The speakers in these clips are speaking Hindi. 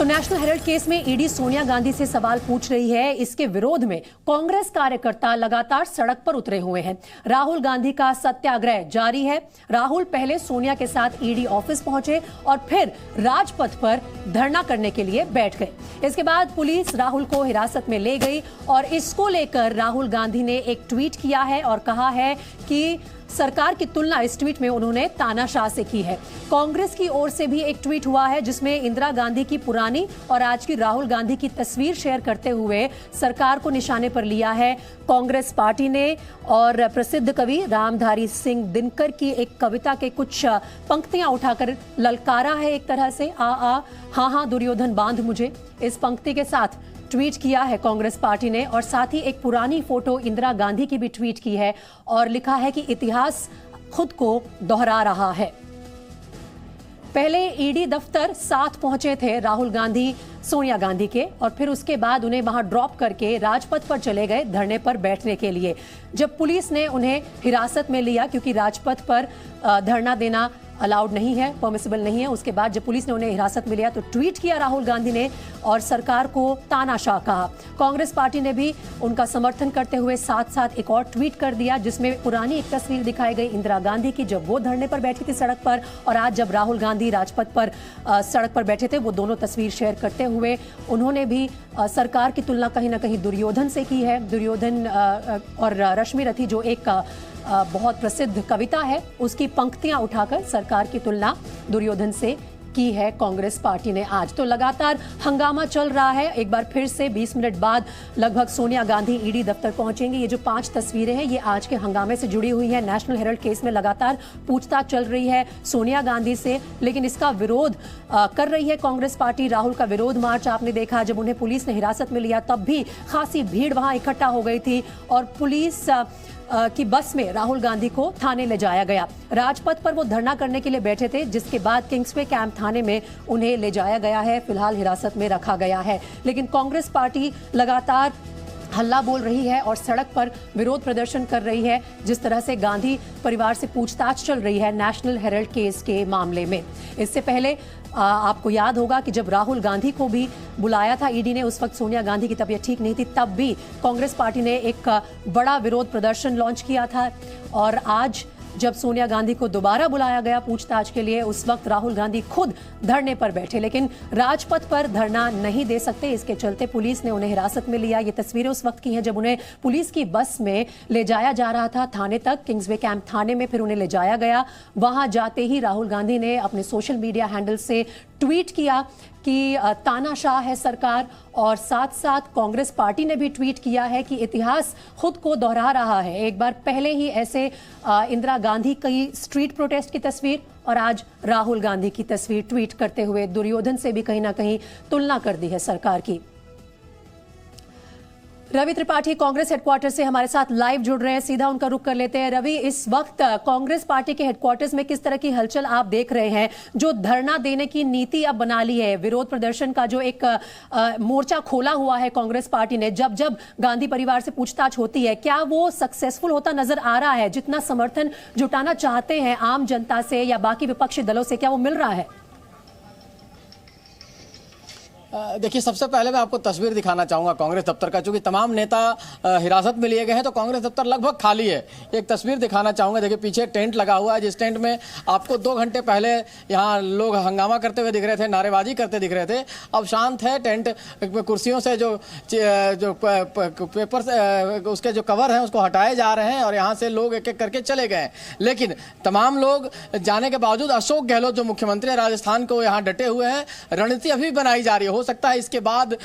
तो नेशनल हेराल्ड केस में ईडी सोनिया गांधी से सवाल पूछ रही है। इसके विरोध में कांग्रेस कार्यकर्ता लगातार सड़क पर उतरे हुए हैं। राहुल गांधी का सत्याग्रह जारी है। राहुल पहले सोनिया के साथ ईडी ऑफिस पहुंचे और फिर राजपथ पर धरना करने के लिए बैठ गए। इसके बाद पुलिस राहुल को हिरासत में ले गई और इसको लेकर राहुल गांधी ने एक ट्वीट किया है और कहा है कि सरकार की तुलना इस ट्वीट में उन्होंने तानाशाह से की है। कांग्रेस की ओर से भी एक ट्वीट हुआ है जिसमें इंदिरा गांधी की पुरानी और आज की राहुल गांधी की तस्वीर शेयर करते हुए सरकार को निशाने पर लिया है कांग्रेस पार्टी ने। और प्रसिद्ध कवि रामधारी सिंह दिनकर की एक कविता के कुछ पंक्तियां उठाकर ललकारा है एक तरह से, हाँ हाँ दुर्योधन बांध मुझे, इस पंक्ति के साथ ट्वीट किया है कांग्रेस पार्टी ने। और साथ ही एक पुरानी फोटो इंदिरा गांधी की भी ट्वीट की है और लिखा है कि इतिहास खुद को दोहरा रहा है। पहले ईडी दफ्तर साथ पहुंचे थे राहुल गांधी सोनिया गांधी के और फिर उसके बाद उन्हें वहां ड्रॉप करके राजपथ पर चले गए धरने पर बैठने के लिए। जब पुलिस ने उन्हें हिरासत में लिया क्योंकि राजपथ पर धरना देना अलाउड नहीं है, परमिसिबल नहीं है, उसके बाद जब पुलिस ने उन्हें हिरासत में लिया तो ट्वीट किया राहुल गांधी ने और सरकार को तानाशाह कहा। कांग्रेस पार्टी ने भी उनका समर्थन करते हुए साथ साथ एक और ट्वीट कर दिया जिसमें पुरानी एक तस्वीर दिखाई गई इंदिरा गांधी की जब वो धरने पर बैठी थी सड़क पर, और आज जब राहुल गांधी राजपथ पर सड़क पर बैठे थे वो दोनों तस्वीर शेयर करते हुए उन्होंने भी सरकार की तुलना कहीं ना कहीं दुर्योधन से की है। दुर्योधन और रश्मि रथी जो एक बहुत प्रसिद्ध कविता है उसकी पंक्तियां उठाकर सरकार की तुलना दुर्योधन से की है कांग्रेस पार्टी ने आज। तो लगातार हंगामा चल रहा है। एक बार फिर से 20 मिनट बाद लगभग सोनिया गांधी ईडी दफ्तर पहुंचेंगे। ये जो 5 तस्वीरें हैं ये आज के हंगामे से जुड़ी हुई हैं। नेशनल हेराल्ड केस में लगातार पूछताछ चल रही है सोनिया गांधी से, लेकिन इसका विरोध कर रही है कांग्रेस पार्टी। राहुल का विरोध मार्च आपने देखा, जब उन्हें पुलिस ने हिरासत में लिया तब भी खासी भीड़ वहां इकट्ठा हो गई थी और पुलिस की बस में राहुल गांधी को थाने ले जाया गया। राजपथ पर वो धरना करने के लिए बैठे थे जिसके बाद किंग्सवे कैंप थाने में उन्हें ले जाया गया है, फिलहाल हिरासत में रखा गया है। लेकिन कांग्रेस पार्टी लगातार हल्ला बोल रही है और सड़क पर विरोध प्रदर्शन कर रही है जिस तरह से गांधी परिवार से पूछताछ चल रही है नेशनल हेराल्ड केस के मामले में। इससे पहले आपको याद होगा कि जब राहुल गांधी को भी बुलाया था ईडी ने, उस वक्त सोनिया गांधी की तबीयत ठीक नहीं थी, तब भी कांग्रेस पार्टी ने एक बड़ा विरोध प्रदर्शन लॉन्च किया था। और आज जब सोनिया गांधी को दोबारा बुलाया गया पूछताछ के लिए, उस वक्त राहुल गांधी खुद धरने पर बैठे, लेकिन राजपथ पर धरना नहीं दे सकते, इसके चलते पुलिस ने उन्हें हिरासत में लिया। ये तस्वीरें उस वक्त की हैं जब उन्हें पुलिस की बस में ले जाया जा रहा था थाने तक, किंग्सवे कैंप थाने में, फिर उन्हें ले जाया गया। वहां जाते ही राहुल गांधी ने अपने सोशल मीडिया हैंडल से ट्वीट किया कि तानाशाह है सरकार, और साथ साथ कांग्रेस पार्टी ने भी ट्वीट किया है कि इतिहास खुद को दोहरा रहा है। एक बार पहले ही ऐसे इंदिरा गांधी की स्ट्रीट प्रोटेस्ट की तस्वीर और आज राहुल गांधी की तस्वीर ट्वीट करते हुए दुर्योधन से भी कहीं ना कहीं तुलना कर दी है सरकार की। रवि त्रिपाठी कांग्रेस हेडक्वार्टर से हमारे साथ लाइव जुड़ रहे हैं, सीधा उनका रुख कर लेते हैं। रवि, इस वक्त कांग्रेस पार्टी के हेडक्वार्टर्स में किस तरह की हलचल आप देख रहे हैं? जो धरना देने की नीति अब बना ली है, विरोध प्रदर्शन का जो एक मोर्चा खोला हुआ है कांग्रेस पार्टी ने, जब जब गांधी परिवार से पूछताछ होती है, क्या वो सक्सेसफुल होता नजर आ रहा है? जितना समर्थन जुटाना चाहते हैं आम जनता से या बाकी विपक्षी दलों से, क्या वो मिल रहा है? देखिए, सबसे पहले मैं आपको तस्वीर दिखाना चाहूँगा कांग्रेस दफ्तर का, चूंकि तमाम नेता हिरासत में लिए गए हैं तो कांग्रेस दफ्तर लगभग खाली है। एक तस्वीर दिखाना चाहूँगा। देखिए, पीछे टेंट लगा हुआ है जिस टेंट में आपको 2 घंटे पहले यहाँ लोग हंगामा करते हुए दिख रहे थे, नारेबाजी करते दिख रहे थे। अब शांत है टेंट, कुर्सियों से जो पेपर उसके जो कवर हैं उसको हटाए जा रहे हैं और यहाँ से लोग एक एक करके चले गए। लेकिन तमाम लोग जाने के बावजूद अशोक गहलोत जो मुख्यमंत्री है राजस्थान को यहाँ डटे हुए हैं। रणनीति अभी बनाई जा रही है। हो सकता है इसके बाद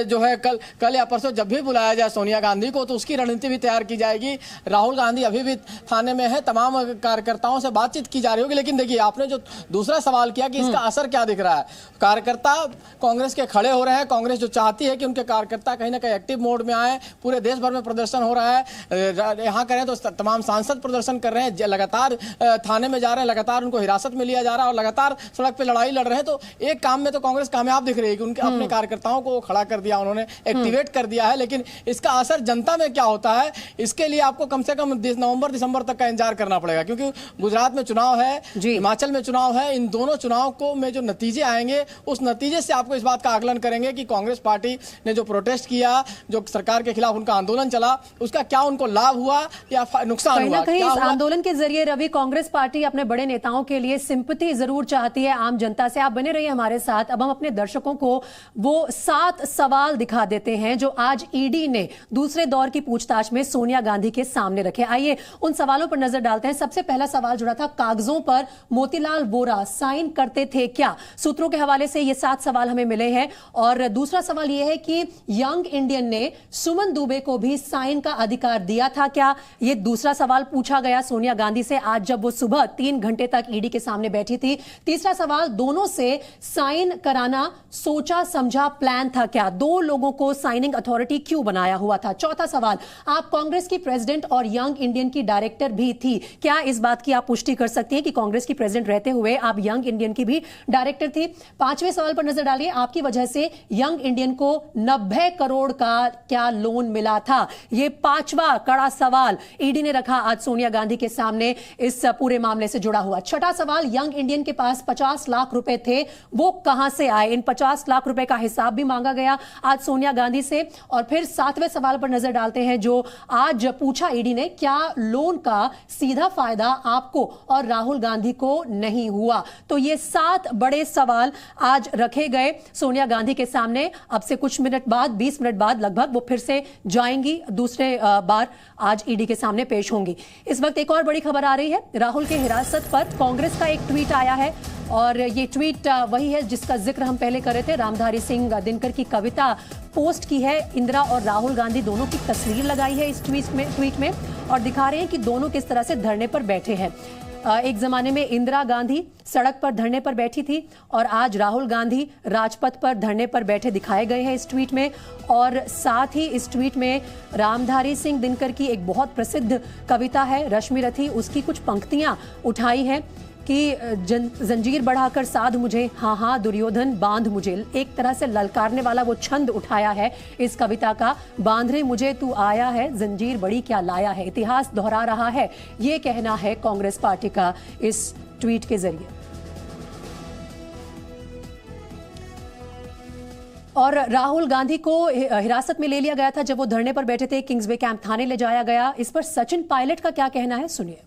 जो है कल या परसों जब भी बुलाया जाए सोनिया गांधी को तो उसकी रणनीति भी तैयार की जाएगी। राहुल गांधी अभी भी थाने में है, तमाम कार्यकर्ताओं से बातचीत की जा रही होगी। लेकिन देखिए, आपने जो दूसरा सवाल किया कि इसका असर क्या दिख रहा है, कार्यकर्ता कांग्रेस के खड़े हो रहे हैं। कांग्रेस जो चाहती है कि उनके कार्यकर्ता कहीं ना कहीं एक्टिव मोड में आए। पूरे देश भर में प्रदर्शन हो रहा है। यहाँ करें तो तमाम सांसद प्रदर्शन कर रहे हैं, लगातार थाने में जा रहे हैं, लगातार उनको हिरासत में लिया जा रहा है और लगातार सड़क पर लड़ाई लड़ रहे हैं। तो एक काम में तो कांग्रेस कामयाब दिख रही है कि उनके अपने कार्यकर्ताओं को खड़ा कर दिया, उन्होंने एक्टिवेट कर दिया है। लेकिन इसका असर जनता में क्या होता है, इसके लिए आपको कम से कम नवंबर दिसंबर तक का इंतजार करना पड़ेगा, क्योंकि गुजरात में चुनाव है, हिमाचल में चुनाव है। इन दोनों चुनाव को में जो नतीजे आएंगे, उस नतीजे से आपको इस बात का आकलन करेंगे कि कांग्रेस पार्टी ने जो प्रोटेस्ट किया, जो सरकार के खिलाफ उनका आंदोलन चला, उसका क्या उनको लाभ हुआ या नुकसान हुआ। कहीं इस आंदोलन के जरिए रवि, कांग्रेस पार्टी अपने बड़े नेताओं के लिए सिंपैथी जरूर चाहती है आम जनता से। आप बने रहिए हमारे साथ। अब हम अपने दर्शकों को वो 7 सवाल दिखा देते हैं जो आज ईडी ने दूसरे दौर की पूछताछ में सोनिया गांधी के सामने रखे। आइए उन सवालों पर नजर डालते हैं। सबसे पहला सवाल जुड़ा था कागजों पर मोतीलाल वोरा साइन करते थे क्या? सूत्रों के हवाले से ये 7 सवाल हमें मिले हैं। और दूसरा सवाल यह है कि यंग इंडियन ने सुमन दुबे को भी साइन का अधिकार दिया था क्या? यह दूसरा सवाल पूछा गया सोनिया गांधी से आज जब वो सुबह 3 घंटे तक ईडी के सामने बैठी थी। तीसरा सवाल, दोनों से साइन कराना सोचा समझा प्लान था क्या? 2 लोगों को साइनिंग अथॉरिटी क्यों बनाया हुआ था? चौथा सवाल, आप कांग्रेस की प्रेसिडेंट और यंग इंडियन की डायरेक्टर भी थी, क्या इस बात की आप पुष्टि कर सकती हैं कि कांग्रेस की प्रेसिडेंट रहते हुए आप यंग इंडियन की भी डायरेक्टर थी? पांचवें सवाल पर नजर डालिए, आपकी वजह से यंग इंडियन को 90 करोड़ का क्या लोन मिला था? यह 5वां कड़ा सवाल ईडी ने रखा आज सोनिया गांधी के सामने इस पूरे मामले से जुड़ा हुआ। छठा सवाल, यंग इंडियन के पास 50 लाख रुपए थे, वो कहां से आए? इन 50 लाख रुपए का हिसाब भी मांगा गया आज सोनिया गांधी से। और फिर 7वें सवाल पर नजर डालते हैं जो आज पूछा ईडी ने, क्या लोन का सीधा फायदा आपको और राहुल गांधी को नहीं हुआ? तो ये 7 बड़े सवाल आज रखे गए सोनिया गांधी के सामने। अब से कुछ मिनट बाद, 20 मिनट बाद लगभग, वो फिर से जाएंगी, दूसरे बार आज ईडी के सामने पेश होंगी। इस वक्त एक और बड़ी खबर आ रही है, राहुल के हिरासत पर कांग्रेस का एक ट्वीट आया है और ये ट्वीट वही है जिसका जिक्र हम पहले कर रहे थे। रामधारी सिंह दिनकर की कविता पोस्ट की है। इंदिरा और राहुल गांधी दोनों की तस्वीर लगाई है इस ट्वीट में और दिखा रहे हैं कि दोनों किस तरह से धरने पर बैठे हैं। एक जमाने में इंदिरा गांधी सड़क पर धरने पर बैठी थी और आज राहुल गांधी राजपथ पर धरने पर बैठे दिखाए गए हैं इस ट्वीट में। और साथ ही इस ट्वीट में रामधारी सिंह दिनकर की एक बहुत प्रसिद्ध कविता है रश्मि रथी, उसकी कुछ पंक्तियां उठाई हैं कि जंजीर बढ़ाकर साध मुझे, हाँ हाँ दुर्योधन बांध मुझे। एक तरह से ललकारने वाला वो छंद उठाया है इस कविता का। बांधे मुझे तू आया है, जंजीर बड़ी क्या लाया है। इतिहास दोहरा रहा है, ये कहना है कांग्रेस पार्टी का इस ट्वीट के जरिए। और राहुल गांधी को हिरासत में ले लिया गया था जब वो धरने पर बैठे थे, किंग्सवे कैंप थाने ले जाया गया। इस पर सचिन पायलट का क्या कहना है, सुनिए।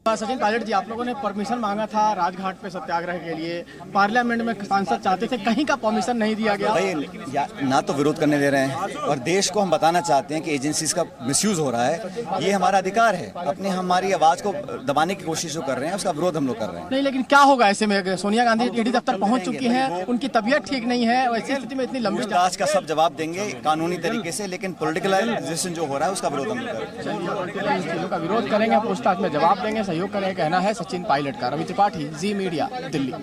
सचिन पायलट जी, आप लोगों ने परमिशन मांगा था राजघाट पे सत्याग्रह के लिए, पार्लियामेंट में सांसद चाहते थे, कहीं का परमिशन नहीं दिया गया। भाई ना तो विरोध करने दे रहे हैं और देश को हम बताना चाहते हैं कि एजेंसीज का मिसयूज हो रहा है। ये हमारा अधिकार है, अपने हमारी आवाज को दबाने की कोशिश जो कर रहे हैं उसका विरोध हम लोग कर रहे हैं। नहीं, लेकिन क्या होगा ऐसे में? सोनिया गांधी ईडी दफ्तर पहुंच चुकी है, उनकी तबीयत ठीक नहीं है, ऐसी स्थिति में इतनी लंबी आज का सब जवाब देंगे कानूनी तरीके से, लेकिन पॉलिटिकलाइजेशन जो हो रहा है उसका विरोध हम लोग कर रहे हैं। चीजों का विरोध करेंगे, पूछताछ में जवाब देंगे, सहयोग करेंगे, कहना है सचिन पायलट का। रवि त्रिपाठी, जी मीडिया, दिल्ली।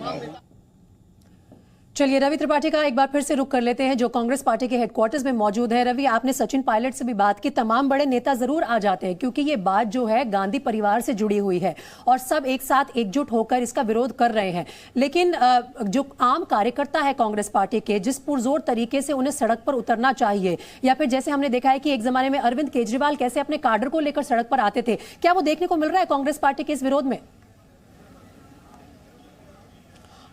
चलिए रवि त्रिपाठी का एक बार फिर से रुख कर लेते हैं जो कांग्रेस पार्टी के हेडक्वार्टर्स में मौजूद है। रवि, आपने सचिन पायलट से भी बात की। तमाम बड़े नेता जरूर आ जाते हैं क्योंकि ये बात जो है गांधी परिवार से जुड़ी हुई है और सब एक साथ एकजुट होकर इसका विरोध कर रहे हैं। लेकिन जो आम कार्यकर्ता है कांग्रेस पार्टी के, जिस पुरजोर तरीके से उन्हें सड़क पर उतरना चाहिए, या फिर जैसे हमने देखा है कि एक जमाने में अरविंद केजरीवाल कैसे अपने काडर को लेकर सड़क पर आते थे, क्या वो देखने को मिल रहा है कांग्रेस पार्टी के इस विरोध में?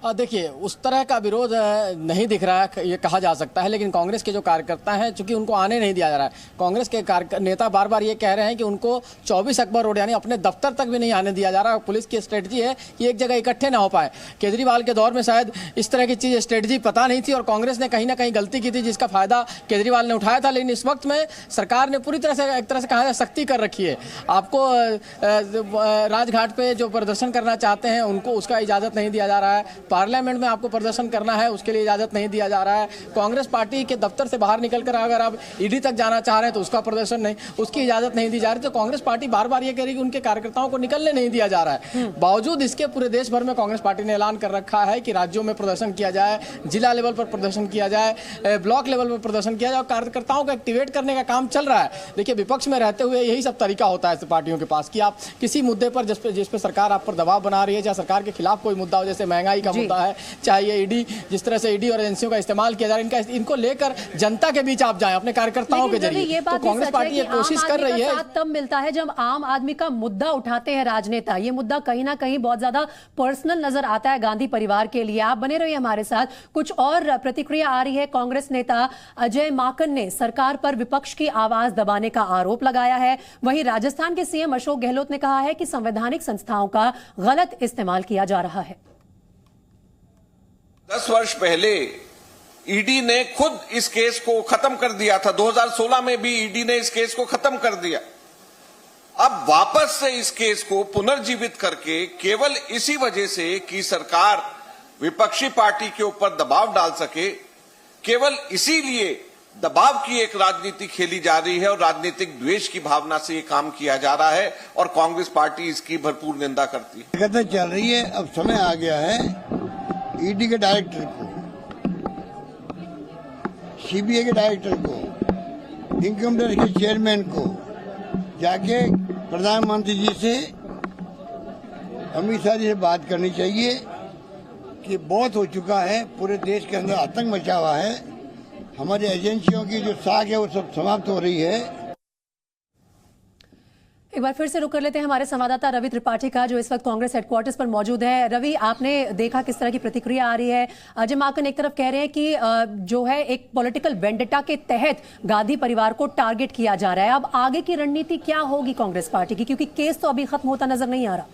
देखिए, उस तरह का विरोध नहीं दिख रहा है, ये कहा जा सकता है। लेकिन कांग्रेस के जो कार्यकर्ता हैं, चूंकि उनको आने नहीं दिया जा रहा है, कांग्रेस के नेता बार बार ये कह रहे हैं कि उनको 24 अकबर रोड यानी अपने दफ्तर तक भी नहीं आने दिया जा रहा। पुलिस की स्ट्रेटजी है कि एक जगह इकट्ठे ना हो पाए। केजरीवाल के दौर में शायद इस तरह की चीज स्ट्रेटजी पता नहीं थी और कांग्रेस ने कहीं ना कहीं गलती की थी जिसका फायदा केजरीवाल ने उठाया था। लेकिन इस वक्त में सरकार ने पूरी तरह से, एक तरह से कहा जाए, सख्ती कर रखी है। आपको राजघाट पे जो प्रदर्शन करना चाहते हैं उनको उसका इजाजत नहीं दिया जा रहा है। पार्लियामेंट में आपको प्रदर्शन करना है उसके लिए इजाजत नहीं दिया जा रहा है। कांग्रेस पार्टी के दफ्तर से बाहर निकलकर अगर आप ईडी तक जाना चाह रहे हैं तो उसका प्रदर्शन नहीं, उसकी इजाजत नहीं दी जा रही। तो कांग्रेस पार्टी बार बार ये कह रही है कि उनके कार्यकर्ताओं को निकलने नहीं दिया जा रहा है। बावजूद इसके पूरे देश भर में कांग्रेस पार्टी ने ऐलान कर रखा है कि राज्यों में प्रदर्शन किया जाए, जिला लेवल पर प्रदर्शन किया जाए, ब्लॉक लेवल पर प्रदर्शन किया जाए और कार्यकर्ताओं को एक्टिवेट करने का काम चल रहा है। देखिए, विपक्ष में रहते हुए यही सब तरीका होता है पार्टियों के पास कि आप किसी मुद्दे पर जिस पे सरकार आप पर दबाव बना रही है या सरकार के खिलाफ कोई मुद्दा हो, जैसे महंगाई का मुद्दा है, चाहे ये ईडी, जिस तरह से ईडी और एजेंसियों का इस्तेमाल किया जा रहा है, इनको लेकर जनता के बीच आप जाएं अपने कार्यकर्ताओं के जरिए। तो कांग्रेस पार्टी ये कोशिश कर रही है। तब मिलता है जब आम आदमी का मुद्दा उठाते हैं राजनेता। ये मुद्दा कहीं ना कहीं बहुत ज्यादा पर्सनल नजर आता है गांधी परिवार के लिए। आप बने रहिए हमारे साथ। कुछ और प्रतिक्रिया आ रही है। कांग्रेस नेता अजय माकन ने सरकार पर विपक्ष की आवाज दबाने का आरोप लगाया है। वहीं राजस्थान के सीएम अशोक गहलोत ने कहा है कि संवैधानिक संस्थाओं का गलत इस्तेमाल किया जा रहा है। 10 वर्ष पहले ईडी ने खुद इस केस को खत्म कर दिया था। 2016 में भी ईडी ने इस केस को खत्म कर दिया। अब वापस से इस केस को पुनर्जीवित करके केवल इसी वजह से कि सरकार विपक्षी पार्टी के ऊपर दबाव डाल सके, केवल इसीलिए दबाव की एक राजनीति खेली जा रही है और राजनीतिक द्वेष की भावना से ये काम किया जा रहा है और कांग्रेस पार्टी इसकी भरपूर निंदा करती है। कहते चल रही है, अब समय आ गया है ईडी के डायरेक्टर को, सीबीआई के डायरेक्टर को, इनकम टैक्स के चेयरमैन को जाके प्रधानमंत्री जी से, अमित शाह जी से बात करनी चाहिए कि बहुत हो चुका है, पूरे देश के अंदर आतंक मचा हुआ है, हमारी एजेंसियों की जो साख है वो सब समाप्त हो रही है। एक बार फिर से रुक कर लेते हैं हमारे संवाददाता रवि त्रिपाठी का, जो इस वक्त कांग्रेस हेडक्वार्टर्स पर मौजूद है। रवि, आपने देखा किस तरह की प्रतिक्रिया आ रही है। अजय माकन एक तरफ कह रहे हैं कि जो है एक पॉलिटिकल वेंडेटा के तहत गांधी परिवार को टारगेट किया जा रहा है। अब आगे की रणनीति क्या होगी कांग्रेस पार्टी की, क्योंकि केस तो अभी खत्म होता नजर नहीं आ रहा।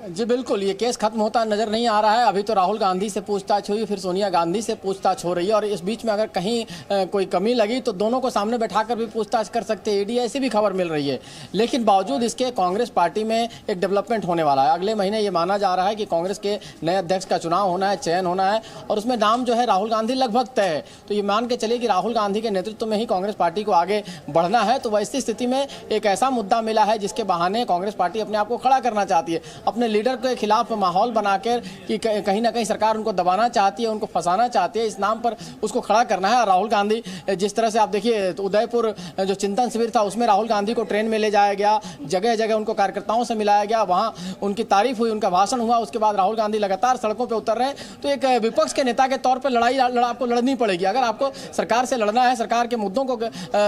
जी बिल्कुल, ये केस खत्म होता नजर नहीं आ रहा है। अभी तो राहुल गांधी से पूछताछ हुई, फिर सोनिया गांधी से पूछताछ हो रही है और इस बीच में अगर कहीं कोई कमी लगी तो दोनों को सामने बैठाकर भी पूछताछ कर सकते हैं ईडी, ऐसी भी खबर मिल रही है। लेकिन बावजूद इसके कांग्रेस पार्टी में एक डेवलपमेंट होने वाला है। अगले महीने ये माना जा रहा है कि कांग्रेस के नए अध्यक्ष का चुनाव होना है, चयन होना है और उसमें नाम जो है राहुल गांधी लगभग तय है। तो ये मान के चलिए कि राहुल गांधी के नेतृत्व में ही कांग्रेस पार्टी को आगे बढ़ना है। तो वैसी स्थिति में एक ऐसा मुद्दा मिला है जिसके बहाने कांग्रेस पार्टी अपने आप को खड़ा करना चाहती है, अपने लीडर के खिलाफ माहौल बनाकर कि कहीं ना कहीं सरकार उनको दबाना चाहती है, उनको फंसाना चाहती है, इस नाम पर उसको खड़ा करना है। राहुल गांधी जिस तरह से आप देखिए तो उदयपुर जो चिंतन शिविर था उसमें राहुल गांधी को ट्रेन में ले जाया गया, जगह जगह उनको कार्यकर्ताओं से मिलाया गया, वहां उनकी तारीफ हुई, उनका भाषण हुआ। उसके बाद राहुल गांधी लगातार सड़कों पर उतर रहे हैं। तो एक विपक्ष के नेता के तौर पर लड़ाई आपको लड़नी पड़ेगी। अगर आपको सरकार से लड़ना है, सरकार के मुद्दों को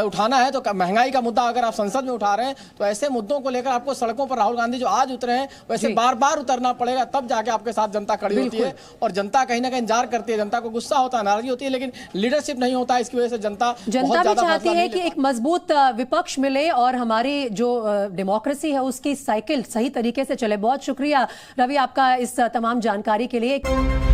उठाना है, तो महंगाई का मुद्दा अगर आप संसद में उठा रहे हैं तो ऐसे मुद्दों को लेकर आपको सड़कों पर राहुल गांधी जो आज उतरे हैं वैसे बार बार उतरना पड़ेगा, तब जाके आपके साथ जनता खड़ी होती है। और जनता कहीं ना कहीं इंतजार करती है, जनता को गुस्सा होता है, नाराजगी होती है, लेकिन लीडरशिप नहीं होता है। इसकी वजह से जनता भी चाहती है कि एक मजबूत विपक्ष मिले और हमारी जो डेमोक्रेसी है उसकी साइकिल सही तरीके से चले। बहुत शुक्रिया रवि आपका इस तमाम जानकारी के लिए।